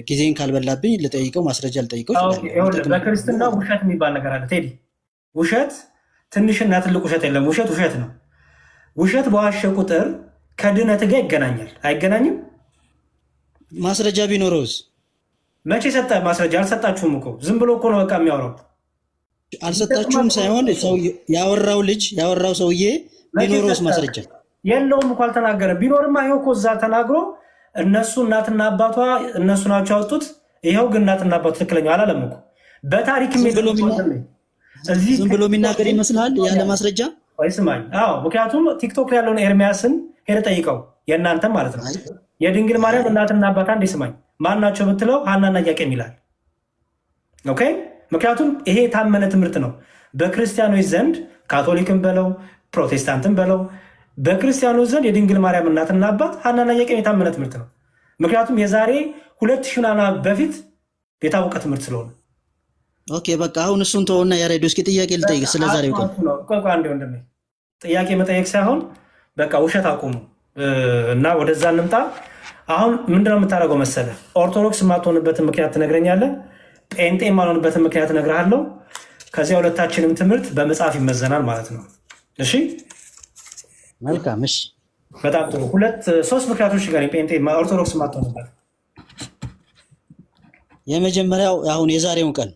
ጊዜን ካልበላብኝ ልጠይቀው፣ ማስረጃ ልጠይቀው ይችላል። በክርስትና ውሸት የሚባል ነገር አለ ቴዲ። ውሸት ትንሽና ትልቅ ውሸት የለም። ውሸት ነው። ውሸት በዋሸ ቁጥር ከድነት ጋር ይገናኛል። አይገናኝም? ማስረጃ ቢኖረውስ? መቼ ሰጠ ማስረጃ? አልሰጣችሁም እኮ ዝም ብሎ እኮ ነው በቃ የሚያወራው። አልሰጣችሁም ሳይሆን ያወራው ሰውዬ ቢኖረውስ ማስረጃ የለውም እኮ አልተናገረም። ቢኖርማ ይኸው እኮ እዛ ተናግሮ እነሱ እናትና አባቷ እነሱ ናቸው ያወጡት፣ ይኸው ግን እናትና አባቱ ትክክለኛው አላለም እኮ። በታሪክ ዝም ብሎ የሚናገር ይመስልሃል ያለ ማስረጃ? ወይ ስማኝ። አዎ ምክንያቱም ቲክቶክ ላይ ያለውን ኤርሚያስን ሄደ ጠይቀው፣ የእናንተም ማለት ነው። የድንግል ማርያም እናትና አባታ እንዴ ስማኝ፣ ማን ናቸው ብትለው ሐናና ኢያቄም ይላል። ኦኬ ምክንያቱም ይሄ የታመነ ትምህርት ነው በክርስቲያኖች ዘንድ፣ ካቶሊክን በለው ፕሮቴስታንትን በለው፣ በክርስቲያኖች ዘንድ የድንግል ማርያም እናትና አባት ሐናና ኢያቄም የታመነ ትምህርት ነው። ምክንያቱም የዛሬ 2000 ዓመት በፊት የታወቀ ትምህርት ስለሆነ። ኦኬ በቃ አሁን እሱን ተወውና ያሬድ እስኪ ጥያቄ ልጠይቅ ስለዛሬው ቀን። አንዴ ወንድሜ ጥያቄ መጠየቅ ሳይሆን በቃ ውሸት አቁሙ እና ወደዛ እንምጣ። አሁን ምንድነው የምታደርገው መሰለ? ኦርቶዶክስ የማትሆንበትን ምክንያት ትነግረኛለህ፣ ጴንጤ የማልሆንበትን ምክንያት እነግርሃለሁ። ከዚያ ሁለታችንም ትምህርት በመጽሐፍ ይመዘናል ማለት ነው። እሺ መልካም። እሺ በጣም ጥሩ። 3 ምክንያቶች ጋር ጴንጤ ኦርቶዶክስ የማትሆንበት። የመጀመሪያው አሁን የዛሬውን ቀን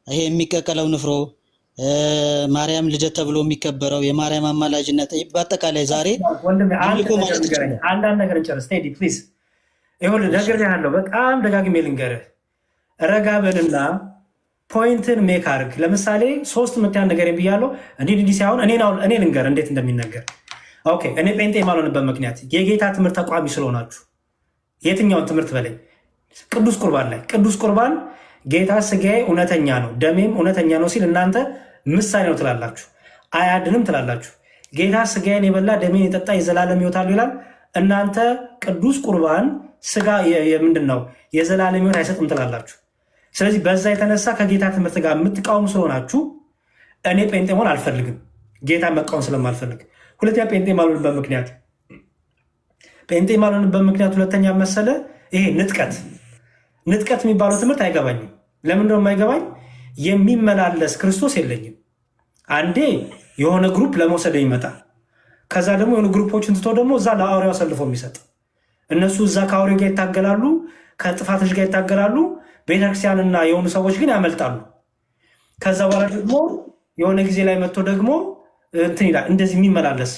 ይሄ የሚቀቀለው ንፍሮ ማርያም ልደት ተብሎ የሚከበረው የማርያም አማላጅነት በአጠቃላይ ዛሬ አንዳንድ ነገር እንጨርስ። ቴዲ ፕሊዝ፣ ይኸውልህ ነግሬሃለሁ፣ በጣም ደጋግሜ ልንገርህ። ረጋ በልና ፖይንትን ሜክ አድርግ። ለምሳሌ 3 ምክንያት ነገር ብያለሁ። እንዲህ ሳይሆን እኔ ልንገር እንዴት እንደሚነገር። ኦኬ፣ እኔ ጴንጤ የማልሆንበት ምክንያት የጌታ ትምህርት ተቋሚ ስለሆናችሁ፣ የትኛውን ትምህርት በላይ ቅዱስ ቁርባን ላይ ቅዱስ ቁርባን ጌታ ስጋዬ እውነተኛ ነው ደሜም እውነተኛ ነው ሲል እናንተ ምሳሌ ነው ትላላችሁ፣ አያድንም ትላላችሁ። ጌታ ስጋዬን የበላ ደሜን የጠጣ የዘላለም ሕይወት አለው ይላል። እናንተ ቅዱስ ቁርባን ስጋ ምንድን ነው የዘላለም ሕይወት አይሰጥም ትላላችሁ። ስለዚህ በዛ የተነሳ ከጌታ ትምህርት ጋር የምትቃወሙ ስለሆናችሁ እኔ ጴንጤ መሆን አልፈልግም፣ ጌታ መቃወም ስለማልፈልግ። ሁለተኛ ጴንጤ ማልሆንበት ምክንያት ሁለተኛ መሰለ ይሄ ንጥቀት የሚባለው ትምህርት አይገባኝም። ለምንድነው የማይገባኝ? የሚመላለስ ክርስቶስ የለኝም። አንዴ የሆነ ግሩፕ ለመውሰድ ይመጣ፣ ከዛ ደግሞ የሆኑ ግሩፖችን ትቶ ደግሞ እዛ ለአውሬው አሰልፎ የሚሰጥ፣ እነሱ እዛ ከአውሬው ጋር ይታገላሉ፣ ከጥፋቶች ጋር ይታገላሉ። ቤተክርስቲያንና የሆኑ ሰዎች ግን ያመልጣሉ። ከዛ በኋላ ደግሞ የሆነ ጊዜ ላይ መጥቶ ደግሞ እንትን ይላል። እንደዚህ የሚመላለስ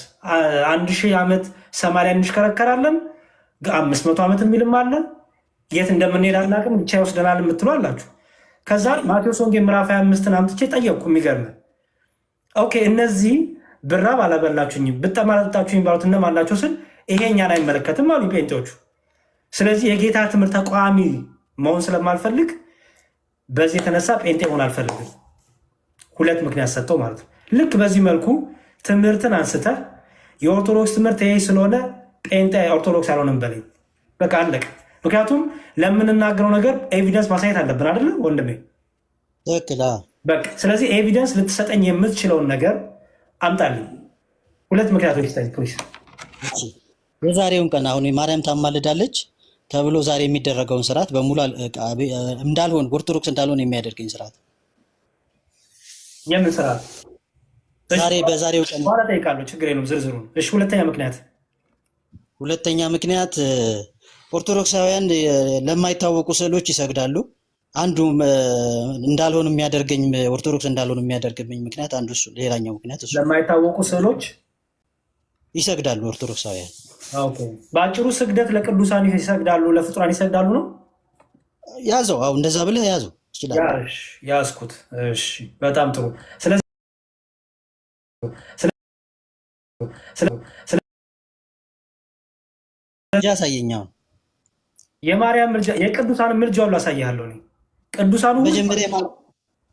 1000 ዓመት ሰማንያ እንሽከረከራለን፣ 500 ዓመት የሚልም አለ። የት እንደምንሄድ አናውቅም፣ ብቻ ይወስደናል የምትሉ አላችሁ። ከዛ ማቴዎስ ወንጌል ምዕራፍ 25ን አምጥቼ ጠየቅኩ። የሚገርም ኦኬ፣ እነዚህ ብራብ አላበላችሁኝም ብጠማ አላጠጣችሁኝ ባሉት እነማን ናቸው ስል ይሄ እኛን አይመለከትም አሉ ጴንጤዎቹ። ስለዚህ የጌታ ትምህርት ተቋሚ መሆን ስለማልፈልግ በዚህ የተነሳ ጴንጤ መሆን አልፈልግም። 2 ምክንያት ሰጠው ማለት ነው። ልክ በዚህ መልኩ ትምህርትን አንስተህ የኦርቶዶክስ ትምህርት ይሄ ስለሆነ ጴንጤ ኦርቶዶክስ አልሆንም በለኝ፣ በቃ አለቀ። ምክንያቱም ለምንናገረው ነገር ኤቪደንስ ማሳየት አለብን አይደለ ወንድሜ? በቃ ስለዚህ ኤቪደንስ ልትሰጠኝ የምትችለውን ነገር አምጣልኝ። 2 ምክንያቶች ስጠኝ ፕሊዝ። የዛሬውን ቀን አሁን ማርያም ታማልዳለች ተብሎ ዛሬ የሚደረገውን ስርዓት በሙሉ እንዳልሆን ኦርቶዶክስ እንዳልሆን የሚያደርገኝ ስርዓት የምን ስርዓት? ዛሬ በዛሬው ቀን በኋላ እጠይቃለሁ፣ ችግር የለውም ዝርዝሩን። እሺ፣ ሁለተኛ ምክንያት ኦርቶዶክሳውያን ለማይታወቁ ስዕሎች ይሰግዳሉ። አንዱ እንዳልሆን የሚያደርገኝ ኦርቶዶክስ እንዳልሆን የሚያደርግብኝ ምክንያት አንዱ እሱ። ሌላኛው ምክንያት እሱ ለማይታወቁ ስዕሎች ይሰግዳሉ ኦርቶዶክሳውያን። ኦኬ፣ በአጭሩ ስግደት ለቅዱሳን ይሰግዳሉ፣ ለፍጡራን ይሰግዳሉ ነው ያዘው። አዎ እንደዛ ብለህ ያዘው ይችላል። ያዝኩት። እሺ፣ በጣም ጥሩ። ስለዚህ ያሳየኛው የማርያም ምልጃ የቅዱሳን ምልጃ ሁሉ አሳያለሁ። ቅዱሳኑ መጀመሪያ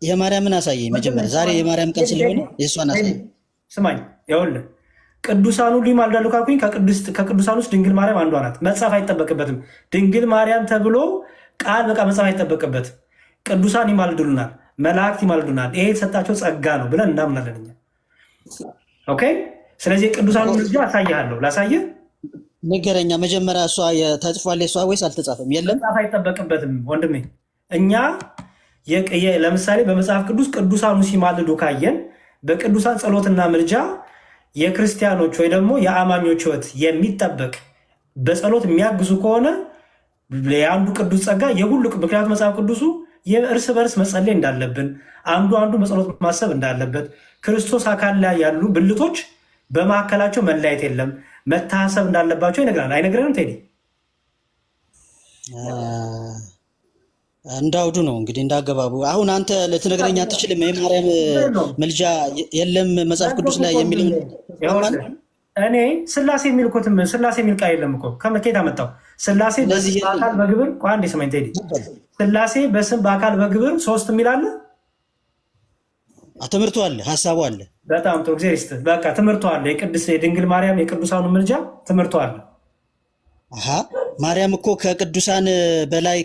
የማርያምን አሳየኝ። መጀመሪያ ዛሬ የማርያም ቀን ስለሆነ የእሷን አሳየኝ። ስማኝ፣ ይኸውልህ ቅዱሳኑ ሁሉ ይማልዳሉ ካልኩኝ ከቅዱሳን ውስጥ ድንግል ማርያም አንዷ ናት። መጻፍ አይጠበቅበትም። ድንግል ማርያም ተብሎ ቃል በቃ መጻፍ አይጠበቅበትም። ቅዱሳን ይማልዱልናል፣ መላእክት ይማልዱናል። ይሄ የተሰጣቸው ጸጋ ነው ብለን እናምናለን እኛ። ኦኬ፣ ስለዚህ የቅዱሳኑ ምልጃ አሳይሃለሁ። ላሳየህ ንገረኛ። መጀመሪያ እሷ ተጽፏል እሷ ወይስ አልተጻፈም? የለም፣ መጻፍ አይጠበቅበትም ወንድሜ። እኛ ለምሳሌ በመጽሐፍ ቅዱስ ቅዱሳኑ ሲማልዱ ካየን በቅዱሳን ጸሎትና ምልጃ የክርስቲያኖች ወይ ደግሞ የአማኞች ሕይወት የሚጠበቅ በጸሎት የሚያግዙ ከሆነ የአንዱ ቅዱስ ጸጋ የሁሉ ምክንያቱ መጽሐፍ ቅዱሱ የእርስ በርስ መጸለይ እንዳለብን አንዱ በጸሎት ማሰብ እንዳለበት ክርስቶስ አካል ላይ ያሉ ብልቶች በመካከላቸው መለያየት የለም መታሰብ እንዳለባቸው ይነግራል። አይነግረንም ቴዲ? እንዳውዱ ነው እንግዲህ እንዳገባቡ። አሁን አንተ ልትነግረኝ አትችልም? የማርያም ምልጃ የለም መጽሐፍ ቅዱስ ላይ የሚለው እኔ ስላሴ የሚል እኮ ስላሴ የሚል ቃል የለም እኮ ከመኬት አመጣው። ስላሴ በአካል በግብር አንድ ስማኝ ቴዲ፣ ስላሴ በስም በአካል በግብር 3 የሚል አለ። ትምህርቱ አለ፣ ሀሳቡ አለ። በጣም ጥሩ ጊዜ ስ በቃ ትምህርቱ አለ። የቅድስት የድንግል ማርያም የቅዱሳኑ ምልጃ ትምህርቱ አለ። ማርያም እኮ ከቅዱሳን በላይ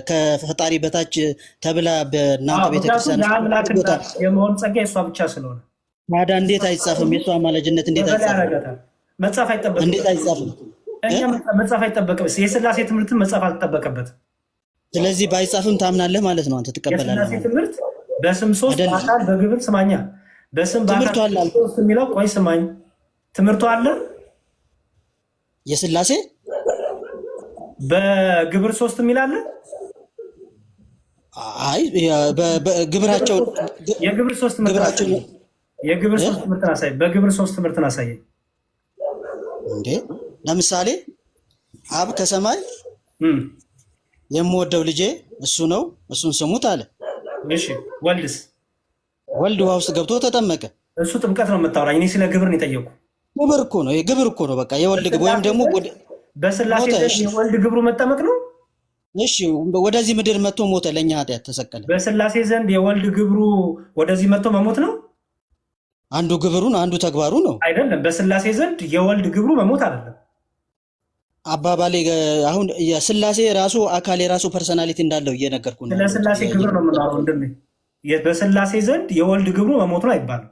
ከፈጣሪ በታች ተብላ በእናንተ ቤተክርስቲያን የመሆን ጸጋ የእሷ ብቻ ስለሆነ ታዲያ እንዴት አይጻፍም? የእሷ አማላጅነት እንዴት አይጻፍም? መጻፍ አይጠበቅም። እንዴት አይጻፍም? መጻፍ አይጠበቅም። የስላሴ ትምህርትን መጻፍ አልተጠበቀበትም። ስለዚህ ባይጻፍም ታምናለህ ማለት ነው። አንተ ትቀበላለህ። የስላሴ ትምህርት በስም 3 በአካል በግብር ስማኛ በስም በአካል 3 የሚለው ቆይ ስማኝ፣ ትምህርቱ አለ። የስላሴ በግብር 3 የሚል አለ። አይ ግብራቸው የግብር ሶስት ትምህርት የግብር ሶስት ትምህርት አሳይ። በግብር ሶስት ትምህርት አሳይ እንዴ። ለምሳሌ አብ ከሰማይ የምወደው ልጄ እሱ ነው እሱን ስሙት አለ። እሺ ወልድስ? ወልድ ውሃ ውስጥ ገብቶ ተጠመቀ። እሱ ጥምቀት ነው የምታወራኝ። እኔ ስለ ግብር ነው የጠየቁ። ግብር እኮ ነው የግብር እኮ ነው። በቃ የወልድ ግብር ወይም ደግሞ በስላሴ የወልድ ግብሩ መጠመቅ ነው። እሺ ወደዚህ ምድር መጥቶ ሞተ፣ ለኛ ኃጢአት ተሰቀለ። በስላሴ ዘንድ የወልድ ግብሩ ወደዚህ መጥቶ መሞት ነው። አንዱ ግብሩ ነው፣ አንዱ ተግባሩ ነው። አይደለም። በስላሴ ዘንድ የወልድ ግብሩ መሞት አይደለም። አባባሌ አሁን የስላሴ ራሱ አካል የራሱ ፐርሰናሊቲ እንዳለው እየነገርኩ ነው። ስለ ስላሴ ግብር ነው የምናወራው ወንድሜ። በስላሴ ዘንድ የወልድ ግብሩ መሞት ነው አይባልም።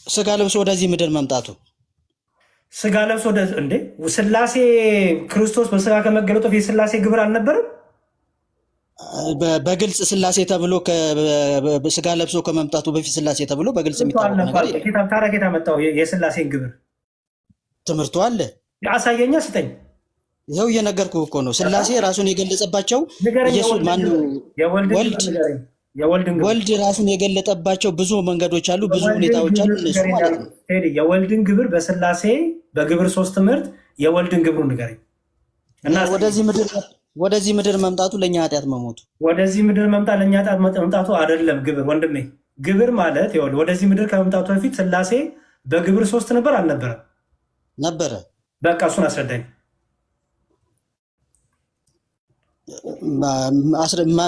ስጋ ለብሶ ወደዚህ ምድር መምጣቱ ስጋ ለብሶ እንዴ ስላሴ ክርስቶስ በስጋ ከመገለጡ በፊት የስላሴ ግብር አልነበረም? በግልጽ ስላሴ ተብሎ ስጋ ለብሶ ከመምጣቱ በፊት ስላሴ ተብሎ በግልጽ የሚታወቅ ነገር ታዲያ ኬታ መጣው የስላሴን ግብር ትምህርቱ አለ። አሳየኛ ስጠኝ። ይኸው እየነገርኩ እኮ ነው። ስላሴ ራሱን የገለጸባቸው ኢየሱስ ማነው? ወልድ ራሱን የገለጠባቸው ብዙ መንገዶች አሉ፣ ብዙ ሁኔታዎች አሉ። እነሱ ማለት ነው የወልድን ግብር በስላሴ በግብር ሶስት ትምህርት የወልድን ግብሩ ንገረኝ እና ወደዚህ ምድር መምጣቱ ለእኛ ኃጢአት መሞቱ ወደዚህ ምድር መምጣት ለእኛ ኃጢአት መምጣቱ አይደለም ግብር ወንድሜ። ግብር ማለት ይኸውልህ ወደዚህ ምድር ከመምጣቱ በፊት ስላሴ በግብር ሶስት ነበር አልነበረም? ነበረ። በቃ እሱን አስረዳኝ።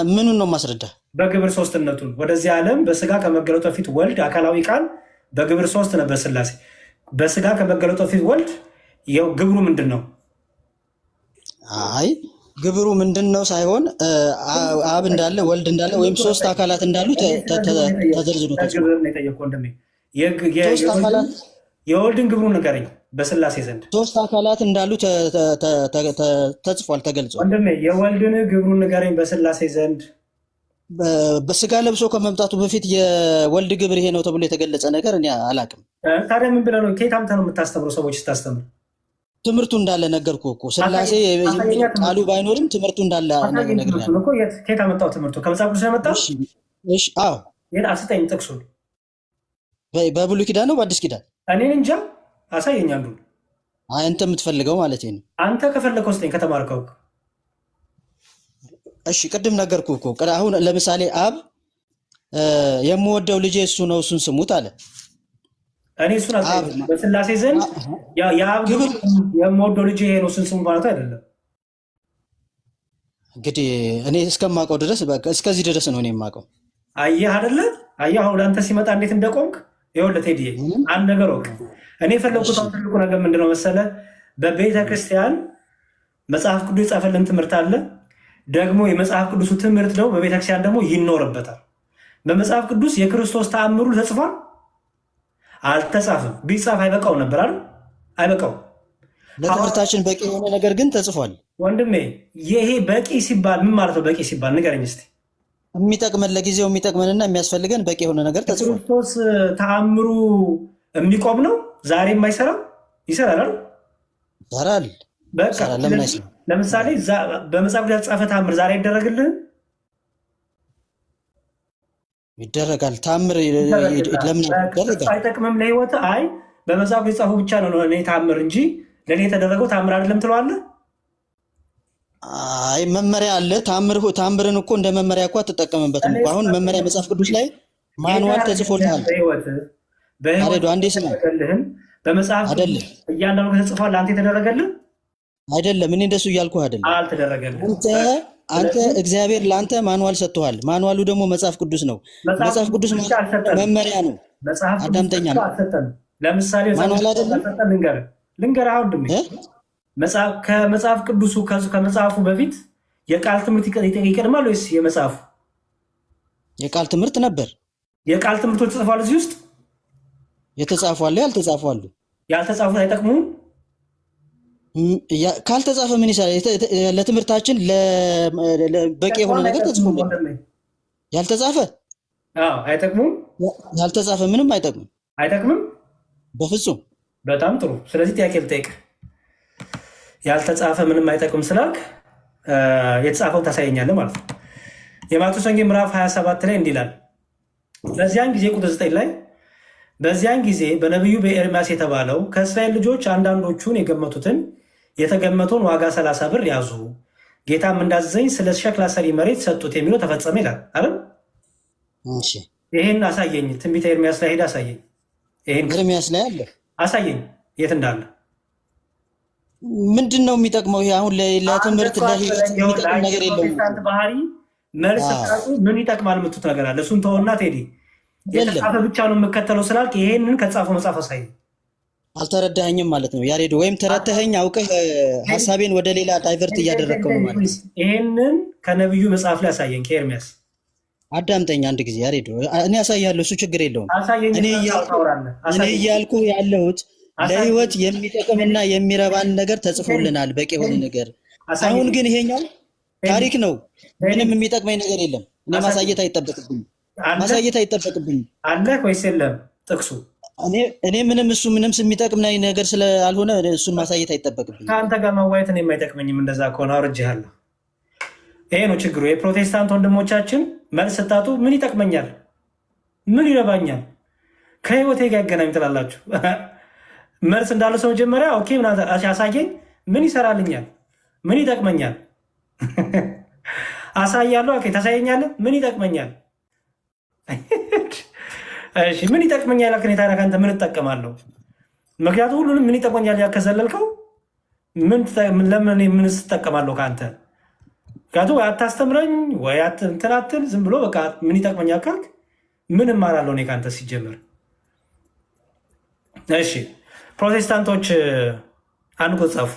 ምኑን ነው ማስረዳ? በግብር ሶስትነቱን ወደዚህ ዓለም በስጋ ከመገለጡ በፊት ወልድ አካላዊ ቃል በግብር ሶስት ነበር ስላሴ። በስጋ ከመገለጡ በፊት ወልድ ግብሩ ምንድን ነው? አይ ግብሩ ምንድን ነው ሳይሆን አብ እንዳለ ወልድ እንዳለ ወይም ሶስት አካላት እንዳሉ ተዘርዝሮ የወልድን ግብሩ ንገረኝ። በስላሴ ዘንድ ሶስት አካላት እንዳሉ ተጽፏል፣ ተገልጿል። ወንድሜ የወልድን ግብሩን ንገረኝ በስላሴ ዘንድ። በስጋ ለብሶ ከመምጣቱ በፊት የወልድ ግብር ይሄ ነው ተብሎ የተገለጸ ነገር እኔ አላውቅም። ታዲያ ምን ብለህ ነው? ከየት አምጥተህ ነው የምታስተምረው? ሰዎች ስታስተምር ትምህርቱ እንዳለ ነገርኩህ እኮ። ስላሴ ቃሉ ባይኖርም ትምህርቱ እንዳለ ነግሬሃለሁ። ከየት አመጣው ትምህርቱ? ከመጽሐፍ ቅዱስ ያመጣ? አዎ። አስጠኝ ጥቅሱን። በብሉይ ኪዳን ነው በአዲስ ኪዳን? እኔን እንጃ፣ አሳየኝ አንዱ። አንተ የምትፈልገው ማለት ነው። አንተ ከፈለከው ስጠኝ ከተማርከው። እሺ ቅድም ነገርኩህ እኮ። አሁን ለምሳሌ አብ የምወደው ልጄ እሱ ነው እሱን ስሙት አለ። እኔ እሱን በስላሴ ዘንድ የአብ ግብር የምወደው ልጄ ይሄ ነው እሱን ስሙት ማለት አይደለም። እንግዲህ እኔ እስከማውቀው ድረስ እስከዚህ ድረስ ነው እኔ የማውቀው። አየህ አይደለ? አየህ አሁን አንተ ሲመጣ እንዴት እንደቆምክ። ይኸውልህ ቴዲዬ አንድ ነገር ወቅ እኔ የፈለግኩት ትልቁ ነገር ምንድነው መሰለህ? በቤተ ክርስቲያን መጽሐፍ ቅዱስ የጻፈልን ትምህርት አለ። ደግሞ የመጽሐፍ ቅዱሱ ትምህርት ደግሞ በቤተክርስቲያን ደግሞ ይኖርበታል። በመጽሐፍ ቅዱስ የክርስቶስ ተአምሩ ተጽፏል? አልተጻፈም። ቢጻፍ አይበቃው ነበር አይደል? አይበቃው። ለትምህርታችን በቂ የሆነ ነገር ግን ተጽፏል። ወንድሜ ይሄ በቂ ሲባል ምን ማለት ነው? በቂ ሲባል ንገረኝ እስኪ። የሚጠቅመን ለጊዜው የሚጠቅመንና የሚያስፈልገን በቂ የሆነ ነገር ተጽፏል። ክርስቶስ ተአምሩ የሚቆም ነው? ዛሬም አይሰራም? ይሰራል። ይሰራል። በቃ ለምሳሌ በመጽሐፍ ቅዱስ የተጻፈ ተአምር ዛሬ ይደረግልህ? ይደረጋል። ተአምር ለምን ይደረጋል? አይጠቅምም ለህይወት። አይ በመጽሐፍ ቅዱስ የተጻፈው ብቻ ነው እኔ ተአምር እንጂ ለእኔ የተደረገው ተአምር አይደለም ትለዋለህ? አይ መመሪያ አለ። ተአምርን እኮ እንደ መመሪያ እኮ አትጠቀምበትም እኮ። አሁን መመሪያ መጽሐፍ ቅዱስ ላይ ማንዋል ተጽፎልሃል። አሬዶ አንዴ ስማ። በመጽሐፍ እያንዳንዱ ተጽፏል። ለአንተ የተደረገልህ አይደለም። እኔ እንደሱ እያልኩህ አይደለም። አልተደረገልህም። አንተ እግዚአብሔር ለአንተ ማንዋል ሰጥቶሃል። ማንዋሉ ደግሞ መጽሐፍ ቅዱስ ነው። መጽሐፍ ቅዱስ መመሪያ ነው። አዳምጠኛ ነው። ለምሳሌ ማንዋል አይደለም። ልንገርህ አሁን ከመጽሐፍ ቅዱሱ ከመጽሐፉ በፊት የቃል ትምህርት ይቀድማል ወይስ የመጽሐፉ? የቃል ትምህርት ነበር። የቃል ትምህርቶች ተጽፏል እዚህ ውስጥ? የተጻፉ አለ፣ ያልተጻፉ አሉ። ያልተጻፉት አይጠቅሙም? ካልተጻፈ ምን ይሰራል? ለትምህርታችን በቂ የሆነ ነገር ተጽፎልናል። ያልተጻፈ አይጠቅሙም? ያልተጻፈ ምንም አይጠቅምም። አይጠቅምም በፍጹም። በጣም ጥሩ። ስለዚህ ጥያቄ ልጠይቅ። ያልተጻፈ ምንም አይጠቅም ስላልክ የተጻፈው ታሳየኛለህ ማለት ነው። የማቴዎስ ወንጌል ምዕራፍ 27 ላይ እንዲህ ይላል። በዚያን ጊዜ ቁጥር 9 ላይ በዚያን ጊዜ በነቢዩ በኤርምያስ የተባለው ከእስራኤል ልጆች አንዳንዶቹን የተገመተውን ዋጋ 30 ብር ያዙ፣ ጌታም እንዳዘዘኝ ስለ ሸክላ ሰሪ መሬት ሰጡት የሚለው ተፈጸመ ይላል አይደል? ይሄን አሳየኝ። ትንቢተ ኤርምያስ ላይ ሄድ አሳየኝ። ይሄን ኤርምያስ ላይ አለ አሳየኝ፣ የት እንዳለ። ምንድን ነው የሚጠቅመው? ይሄ አሁን ለትምህርት ለህይወት የሚጠቅም ነገር የለውም። ፕሮቴስታንት ባህሪ መልስ ስታጡ ምን ይጠቅማል የምትሉት ነገር አለ። እሱን ተወና ቴዲ የተጻፈ ብቻ ነው የምከተለው ስላልክ ይሄንን ከጻፈው መጽሐፍ አሳየኝ። አልተረዳኸኝም ማለት ነው ያሬድ፣ ወይም ተረድተኸኝ አውቀህ ሀሳቤን ወደ ሌላ ዳይቨርት እያደረግከው ነው ማለት ነው። ይሄንን ከነብዩ መጽሐፍ ላይ አሳየኝ፣ ከኤርምያስ አዳምጠኝ አንድ ጊዜ ያሬድ፣ እኔ ያሳያለሁ፣ እሱ ችግር የለውም። እኔ እያልኩ ያለሁት ለህይወት የሚጠቅምና የሚረባን ነገር ተጽፎልናል፣ በቂ የሆነ ነገር። አሁን ግን ይሄኛው ታሪክ ነው፣ ምንም የሚጠቅመኝ ነገር የለም። እኔ ማሳየት አይጠበቅብኝም። አለ ወይስ የለም ጥቅሱ? እኔ ምንም እሱ ምንም የሚጠቅም ነገር ስላልሆነ እሱን ማሳየት አይጠበቅብኝም። ከአንተ ጋር መዋየት እኔም አይጠቅመኝም። እንደዛ ከሆነ አውርጄሃለሁ። ይሄ ነው ችግሩ። የፕሮቴስታንት ወንድሞቻችን መልስ ስታጡ ምን ይጠቅመኛል፣ ምን ይረባኛል፣ ከህይወቴ ጋር ያገናኝ ትላላችሁ። መልስ እንዳለ ሰው መጀመሪያ ኦኬ አሳየኝ፣ ምን ይሰራልኛል፣ ምን ይጠቅመኛል፣ አሳያለሁ። ኦኬ ታሳየኛለህ፣ ምን ይጠቅመኛል? እሺ ምን ይጠቅመኛል? ከኔታ ከአንተ ምን እጠቀማለሁ? ምክንያቱም ሁሉንም ምን ይጠቅመኛል ያከዘለልከው ለምን ምን ስጠቀማለሁ ከአንተ? ምክንያቱም ወይ አታስተምረኝ ወይ እንትን አትል፣ ዝም ብሎ በቃ ምን ይጠቅመኛል ካልክ ምን እማራለሁ እኔ ከአንተ ሲጀምር? እሺ ፕሮቴስታንቶች አንድ ቁጥር ጻፉ።